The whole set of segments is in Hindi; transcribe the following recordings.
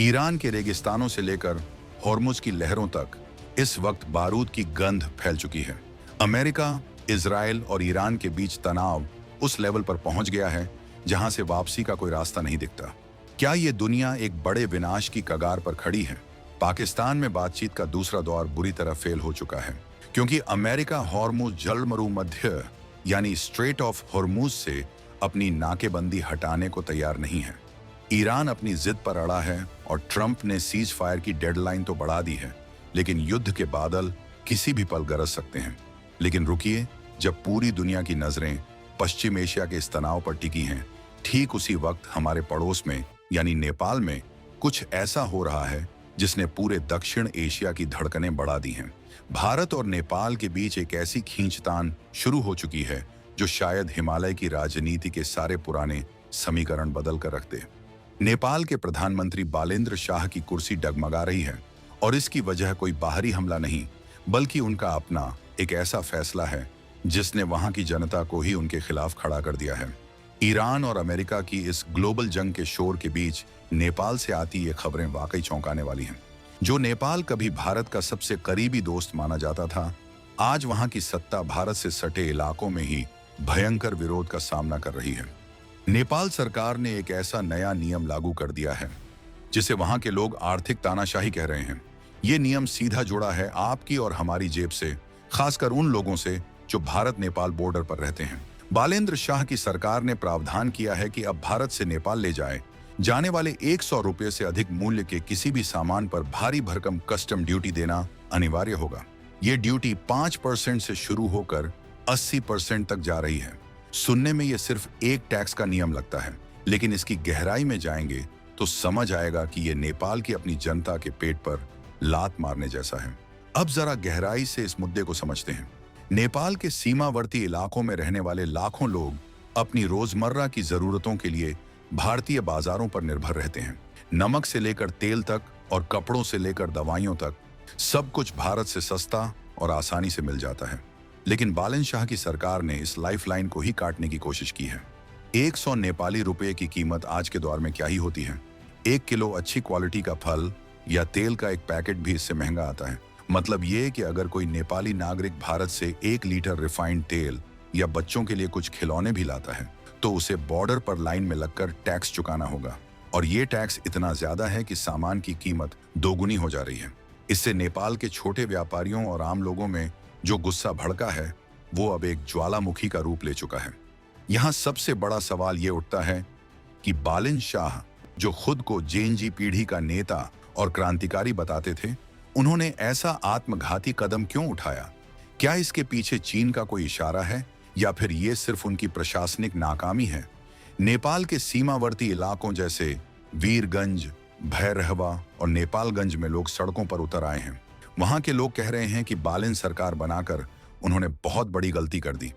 ईरान के रेगिस्तानों से लेकर हॉर्मुज की लहरों तक इस वक्त बारूद की गंध फैल चुकी है। अमेरिका, इजराइल और ईरान के बीच तनाव उस लेवल पर पहुंच गया है जहां से वापसी का कोई रास्ता नहीं दिखता। क्या ये दुनिया एक बड़े विनाश की कगार पर खड़ी है? पाकिस्तान में बातचीत का दूसरा दौर बुरी तरह फेल हो चुका है, क्योंकि अमेरिका हॉर्मुज जलमरू मध्य यानी स्ट्रेट ऑफ हॉर्मुज से अपनी नाकेबंदी हटाने को तैयार नहीं है। ईरान अपनी जिद पर अड़ा है और ट्रंप ने सीज फायर की डेडलाइन तो बढ़ा दी है, लेकिन युद्ध के बादल किसी भी पल गरज सकते हैं। लेकिन रुकिए, जब पूरी दुनिया की नजरें पश्चिम एशिया के इस तनाव पर टिकी हैं, ठीक उसी वक्त हमारे पड़ोस में यानी नेपाल में कुछ ऐसा हो रहा है जिसने पूरे दक्षिण एशिया की धड़कनें बढ़ा दी हैं। भारत और नेपाल के बीच एक ऐसी खींचतान शुरू हो चुकी है जो शायद हिमालय की राजनीति के सारे पुराने समीकरण बदल कर रख दे। नेपाल के प्रधानमंत्री बालेंद्र शाह की कुर्सी डगमगा रही है और इसकी वजह कोई बाहरी हमला नहीं, बल्कि उनका अपना एक ऐसा फैसला है जिसने वहां की जनता को ही उनके खिलाफ खड़ा कर दिया है। ईरान और अमेरिका की इस ग्लोबल जंग के शोर के बीच नेपाल से आती ये खबरें वाकई चौंकाने वाली हैं। जो नेपाल कभी भारत का सबसे करीबी दोस्त माना जाता था, आज वहां की सत्ता भारत से सटे इलाकों में ही भयंकर विरोध का सामना कर रही है। नेपाल सरकार ने एक ऐसा नया नियम लागू कर दिया है जिसे वहां के लोग आर्थिक तानाशाही कह रहे हैं। ये नियम सीधा जुड़ा है आपकी और हमारी जेब से, खासकर उन लोगों से जो भारत नेपाल बॉर्डर पर रहते हैं। बालेंद्र शाह की सरकार ने प्रावधान किया है कि अब भारत से नेपाल ले जाने वाले 100 रुपये से अधिक मूल्य के किसी भी सामान पर भारी भरकम कस्टम ड्यूटी देना अनिवार्य होगा। ये ड्यूटी 5% से शुरू होकर 80% तक जा रही है। सुनने में ये सिर्फ एक टैक्स का नियम लगता है, लेकिन इसकी गहराई में जाएंगे तो समझ आएगा कि ये नेपाल की अपनी जनता के पेट पर लात मारने जैसा है। अब जरा गहराई से इस मुद्दे को समझते हैं। नेपाल के सीमावर्ती इलाकों में रहने वाले लाखों लोग अपनी रोजमर्रा की जरूरतों के लिए भारतीय बाजारों पर निर्भर रहते हैं। नमक से लेकर तेल तक और कपड़ों से लेकर दवाइयों तक सब कुछ भारत से सस्ता और आसानी से मिल जाता है। लेकिन बालन शाह की सरकार ने इस लाइफलाइन को ही काटने की कोशिश की है। 100 नेपाली रुपए की कीमत आज के दौर में क्या ही होती है। 1 किलो अच्छी क्वालिटी का फल या तेल का एक पैकेट भी इससे महंगा आता है। मतलब ये कि अगर कोई नेपाली नागरिक भारत से 1 लीटर रिफाइंड तेल या बच्चों के लिए कुछ खिलौने भी लाता है तो उसे बॉर्डर पर लाइन में लगकर टैक्स चुकाना होगा, और ये टैक्स इतना ज्यादा है कि सामान की कीमत दोगुनी हो जा रही है। इससे नेपाल के छोटे व्यापारियों और आम लोगों में जो गुस्सा भड़का है वो अब एक ज्वालामुखी का रूप ले चुका है। यहाँ सबसे बड़ा सवाल ये उठता है कि बालन शाह, जो खुद को जेनजी पीढ़ी का नेता और क्रांतिकारी बताते थे, उन्होंने ऐसा आत्मघाती कदम क्यों उठाया? क्या इसके पीछे चीन का कोई इशारा है या फिर ये सिर्फ उनकी प्रशासनिक नाकामी है? नेपाल के सीमावर्ती इलाकों जैसे वीरगंज, भैरहवा और नेपालगंज में लोग सड़कों पर उतर आए हैं। वहां के लोग कह रहे हैं कि बालन सरकार बनाकर उन्होंने बहुत बड़ी गलती कर दी।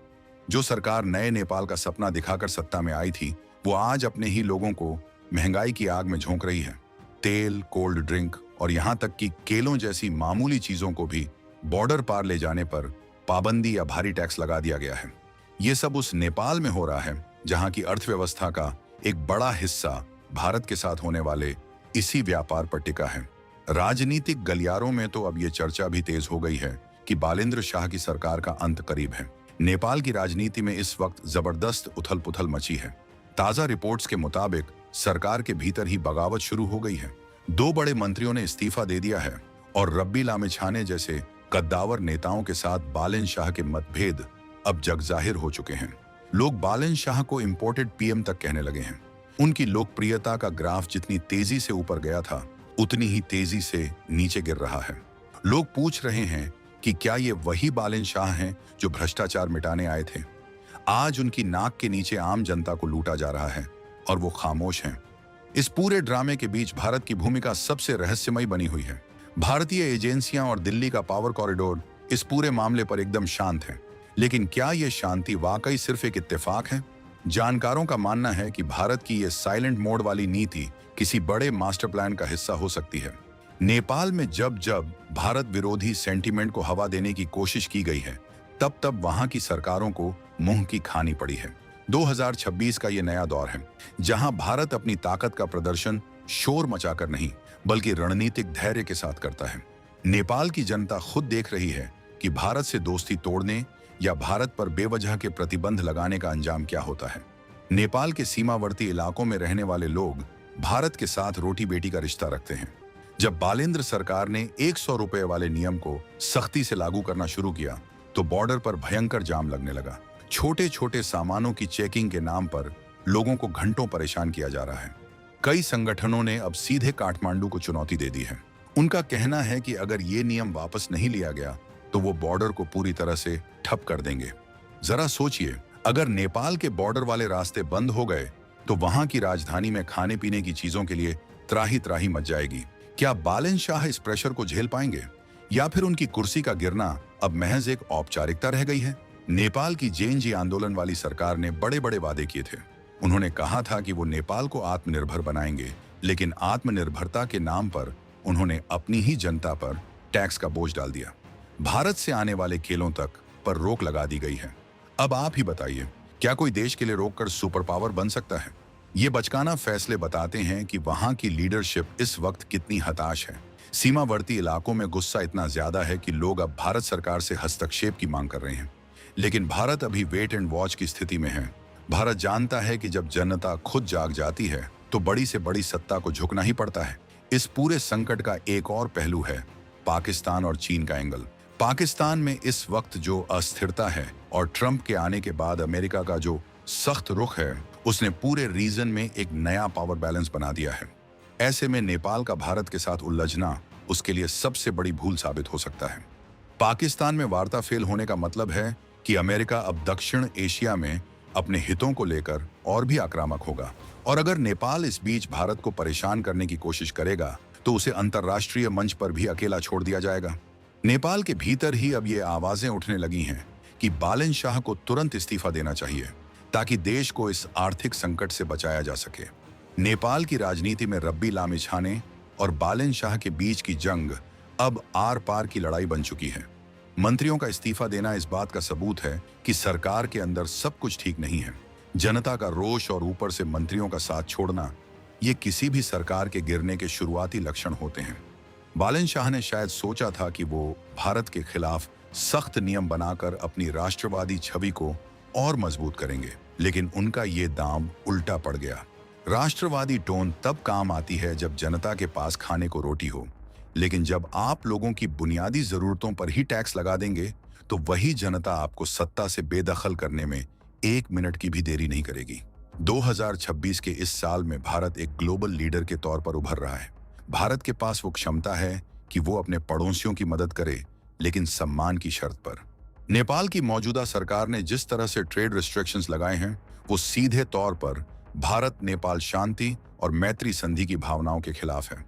जो सरकार नए नेपाल का सपना दिखाकर सत्ता में आई थी, वो आज अपने ही लोगों को महंगाई की आग में झोंक रही है। तेल, कोल्ड ड्रिंक और यहाँ तक कि केलों जैसी मामूली चीजों को भी बॉर्डर पार ले जाने पर पाबंदी या भारी टैक्स लगा दिया गया है। ये सब उस नेपाल में हो रहा है जहाँ की अर्थव्यवस्था का एक बड़ा हिस्सा भारत के साथ होने वाले इसी व्यापार पर टिका है। राजनीतिक गलियारों में तो अब ये चर्चा भी तेज हो गई है कि बालेंद्र शाह की सरकार का अंत करीब है। नेपाल की राजनीति में इस वक्त जबरदस्त उथल पुथल मची है। ताजा रिपोर्ट्स के मुताबिक सरकार के भीतर ही बगावत शुरू हो गई है। 2 बड़े मंत्रियों ने इस्तीफा दे दिया है और रब्बी लामिछाने जैसे कद्दावर नेताओं के साथ बालन शाह के मतभेद अब जगजाहिर हो चुके हैं। लोग बालन शाह को इंपोर्टेड पीएम तक कहने लगे हैं। उनकी लोकप्रियता का ग्राफ जितनी तेजी से ऊपर गया था, उतनी ही तेजी से नीचे गिर रहा है। लोग पूछ रहे हैं कि क्या ये वही बालन शाह हैं जो भ्रष्टाचार मिटाने आए थे? आज उनकी नाक के नीचे आम जनता को लूटा जा रहा है और वो खामोश हैं। इस पूरे ड्रामे के बीच भारत की भूमिका सबसे रहस्यमयी बनी हुई है। भारतीय एजेंसियां और दिल्ली का पावर कॉरिडोर इस पूरे मामले पर एकदम शांत है। लेकिन क्या यह शांति वाकई सिर्फ एक इत्तेफाक है? जानकारों का मानना है कि भारत की यह साइलेंट मोड वाली नीति किसी बड़े मास्टर प्लान का हिस्सा हो सकती है। नेपाल में जब जब भारत विरोधी सेंटीमेंट को हवा देने की कोशिश की गई है, तब तब वहां की सरकारों को मुंह की खानी पड़ी है। 2026 का ये नया दौर है जहां भारत अपनी ताकत का प्रदर्शन शोर मचाकर नहीं, बल्कि रणनीतिक धैर्य के साथ करता है। नेपाल की जनता खुद देख रही है कि भारत से दोस्ती तोड़ने या भारत पर बेवजह के प्रतिबंध लगाने का अंजाम क्या होता है। नेपाल के सीमावर्ती इलाकों में रहने वाले लोग भारत के साथ रोटी बेटी का रिश्ता रखते हैं। जब बालेंद्र सरकार ने 100 रुपए वाले नियम को सख्ती से लागू करना शुरू किया तो बॉर्डर पर भयंकर जाम लगने लगा। छोटे छोटे सामानों की चेकिंग के नाम पर लोगों को घंटों परेशान किया जा रहा है। कई संगठनों ने अब सीधे काठमांडू को चुनौती दे दी है। उनका कहना है कि अगर ये नियम वापस नहीं लिया गया तो वो बॉर्डर को पूरी तरह से ठप कर देंगे। जरा सोचिए, अगर नेपाल के बॉर्डर वाले रास्ते बंद हो गए तो वहां की राजधानी में खाने पीने की चीजों के लिए त्राही त्राही मच जाएगी। क्या बालन शाह इस प्रेशर को झेल पाएंगे या फिर उनकी कुर्सी का गिरना अब महज एक औपचारिकता रह गई है? नेपाल की जेएनजी आंदोलन वाली सरकार ने बड़े बड़े वादे किए थे। उन्होंने कहा था कि वो नेपाल को आत्मनिर्भर बनाएंगे, लेकिन आत्मनिर्भरता के नाम पर उन्होंने अपनी ही जनता पर टैक्स का बोझ डाल दिया। भारत से आने वाले केलों तक पर रोक लगा दी गई है। अब आप ही बताइए, क्या कोई देश के लिए रोककर सुपर पावर बन सकता है? ये बचकाना फैसले बताते हैं कि वहां की लीडरशिप इस वक्त कितनी हताश है। सीमावर्ती इलाकों में गुस्सा इतना ज्यादा है कि लोग अब भारत सरकार से हस्तक्षेप की मांग कर रहे हैं। लेकिन भारत अभी वेट एंड वॉच की स्थिति में है। भारत जानता है कि जब जनता खुद जाग जाती है तो बड़ी से बड़ी सत्ता को झुकना ही पड़ता है। इस पूरे संकट का एक और पहलू है पाकिस्तान और चीन का एंगल। पाकिस्तान में इस वक्त जो अस्थिरता है और ट्रंप के आने के बाद अमेरिका का जो सख्त रुख है, उसने पूरे रीजन में एक नया पावर बैलेंस बना दिया है। ऐसे में नेपाल का भारत के साथ उलझना उसके लिए सबसे बड़ी भूल साबित हो सकता है। पाकिस्तान में वार्ता फेल होने का मतलब है कि अमेरिका अब दक्षिण एशिया में अपने हितों को लेकर और भी आक्रामक होगा। और अगर नेपाल इस बीच भारत को परेशान करने की कोशिश करेगा तो उसे अंतर्राष्ट्रीय मंच पर भी अकेला छोड़ दिया जाएगा। नेपाल के भीतर ही अब ये आवाजें उठने लगी हैं कि बालन शाह को तुरंत इस्तीफा देना चाहिए ताकि देश को इस आर्थिक संकट से बचाया जा सके। नेपाल की राजनीति में रब्बी लामिछाने और बालन शाह के बीच की जंग अब आर पार की लड़ाई बन चुकी है। मंत्रियों का इस्तीफा देना इस बात का सबूत है कि सरकार के अंदर सब कुछ ठीक नहीं है। जनता का रोष और ऊपर से मंत्रियों का साथ छोड़ना, ये किसी भी सरकार के गिरने के शुरुआती लक्षण होते हैं। बालन शाह ने शायद सोचा था कि वो भारत के खिलाफ सख्त नियम बनाकर अपनी राष्ट्रवादी छवि को और मजबूत करेंगे, लेकिन उनका ये दांव उल्टा पड़ गया। राष्ट्रवादी टोन तब काम आती है जब जनता के पास खाने को रोटी हो, लेकिन जब आप लोगों की बुनियादी जरूरतों पर ही टैक्स लगा देंगे तो वही जनता आपको सत्ता से बेदखल करने में 1 मिनट की भी देरी नहीं करेगी। 2026 के इस साल में भारत एक ग्लोबल लीडर के तौर पर उभर रहा है। भारत के पास वो क्षमता है कि वो अपने पड़ोसियों की मदद करे, लेकिन सम्मान की शर्त पर। नेपाल की मौजूदा सरकार ने जिस तरह से ट्रेड रिस्ट्रिक्शंस लगाए हैं, वो सीधे तौर पर भारत नेपाल शांति और मैत्री संधि की भावनाओं के खिलाफ है।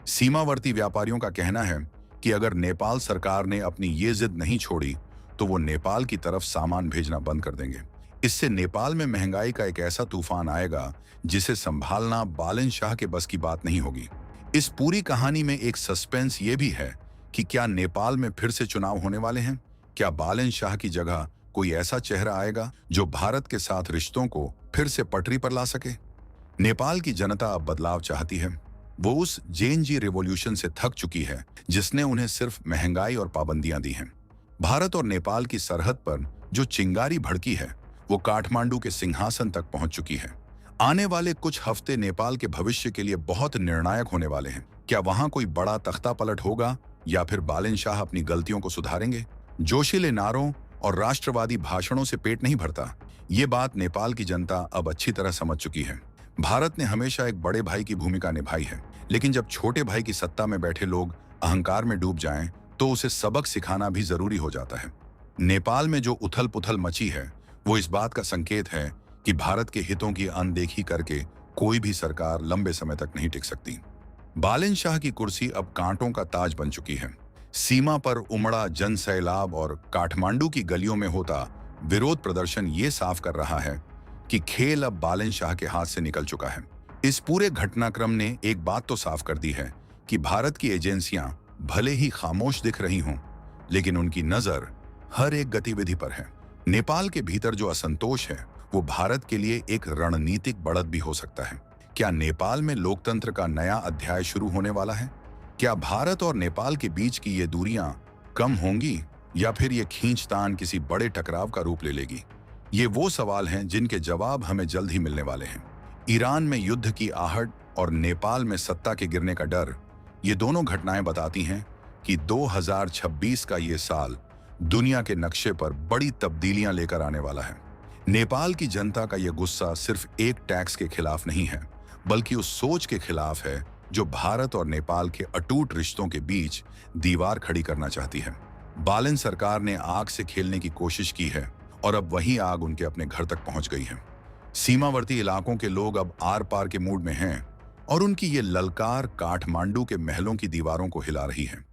सीमावर्ती व्यापारियों का कहना है कि अगर नेपाल सरकार ने अपनी ये जिद नहीं छोड़ी तो वो नेपाल की तरफ सामान भेजना बंद कर देंगे। इससे नेपाल में महंगाई का एक ऐसा तूफान आएगा जिसे संभालना बालन शाह के बस की बात नहीं होगी। इस पूरी कहानी में एक सस्पेंस ये भी है कि क्या नेपाल में फिर से चुनाव होने वाले हैं? क्या बालन शाह की जगह कोई ऐसा चेहरा आएगा जो भारत के साथ रिश्तों को फिर से पटरी पर ला सके? नेपाल की जनता अब बदलाव चाहती है। वो उस जेएनजी रिवॉल्यूशन से थक चुकी है जिसने उन्हें सिर्फ महंगाई और पाबंदियां दी हैं। भारत और नेपाल की सरहद पर जो चिंगारी भड़की है वो काठमांडू के सिंहासन तक पहुंच चुकी है। आने वाले कुछ हफ्ते नेपाल के भविष्य के लिए बहुत निर्णायक होने वाले हैं। क्या वहां कोई बड़ा तख्ता पलट होगा या फिर बालन शाह अपनी गलतियों को सुधारेंगे? जोशीले नारों और राष्ट्रवादी भाषणों से पेट नहीं भरता। ये बात नेपाल की जनता अब अच्छी तरह समझ चुकी है। भारत ने हमेशा एक बड़े भाई की भूमिका निभाई है, लेकिन जब छोटे भाई की सत्ता में बैठे लोग अहंकार में डूब जाएं, तो उसे सबक सिखाना भी जरूरी हो जाता है। नेपाल में जो उथल पुथल मची है वो इस बात का संकेत है कि भारत के हितों की अनदेखी करके कोई भी सरकार लंबे समय तक नहीं टिक सकती। बालन शाह की कुर्सी अब कांटों का ताज बन चुकी है। सीमा पर उमड़ा जन सैलाब और काठमांडू की गलियों में होता विरोध प्रदर्शन ये साफ कर रहा है कि खेल अब बालन शाह के हाथ से निकल चुका है। इस पूरे घटनाक्रम ने एक बात तो साफ कर दी है कि भारत की एजेंसियां भले ही खामोश दिख रही हों, लेकिन उनकी नजर हर एक गतिविधि पर है। नेपाल के भीतर जो असंतोष है वो भारत के लिए एक रणनीतिक बढ़त भी हो सकता है। क्या नेपाल में लोकतंत्र का नया अध्याय शुरू होने वाला है? क्या भारत और नेपाल के बीच की ये दूरियां कम होंगी या फिर ये खींचतान किसी बड़े टकराव का रूप ले लेगी? ये वो सवाल हैं जिनके जवाब हमें जल्द ही मिलने वाले हैं। ईरान में युद्ध की आहट और नेपाल में सत्ता के गिरने का डर, ये दोनों घटनाएं बताती हैं कि 2026 का ये साल दुनिया के नक्शे पर बड़ी तब्दीलियां लेकर आने वाला है। नेपाल की जनता का यह गुस्सा सिर्फ एक टैक्स के खिलाफ नहीं है, बल्कि उस सोच के खिलाफ है जो भारत और नेपाल के अटूट रिश्तों के बीच दीवार खड़ी करना चाहती है। बालन सरकार ने आग से खेलने की कोशिश की है और अब वही आग उनके अपने घर तक पहुंच गई है। सीमावर्ती इलाकों के लोग अब आर पार के मूड में हैं और उनकी ये ललकार काठमांडू के महलों की दीवारों को हिला रही है।